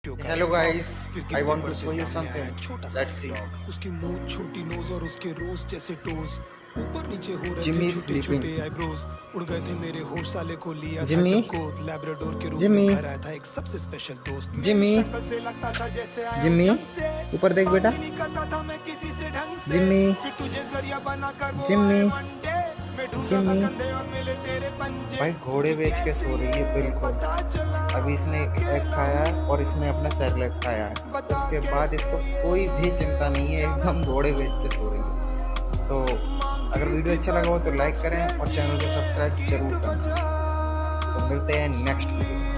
Hello guys, I want to show you something. Let's see. उसकी मूंछ छोटी knows और उसके रोज जैसे टोज ऊपर नीचे हो रहे थे Jimmy is छोटे sleeping. छोटे आईब्रोज उड़ गए थे मेरे होश साले को लिया था Jimmy? जब गोद लैब्राडोर के रूप में Jimmy? घर आया था एक सबसे स्पेशल दोस्त मेरी Jimmy? शक्ल से लगता था जैसे आया हूं Jimmy? जंग से ऊपर देख बात बेटा. भी नहीं करता था मैं किसी से ढंग से Jimmy? फिर तुझे जरिया बनाकर वो Jimmy? आए वनडे मैं ढूंढ रहा था Jimmy? कंधे और मिले तेरे पंजे भाई घोड़े बेच के सो रही है बिल्कुल. पता चला अभी इसने एक एग खाया है और इसने अपना सेरेलैक खाया है. उसके बाद इसको कोई भी चिंता नहीं है, एकदम घोड़े बेच के सो रही है. तो अगर वीडियो अच्छा लगा हो तो लाइक करें और चैनल को सब्सक्राइब जरूर करें. तो मिलते हैं नेक्स्ट वीडियो.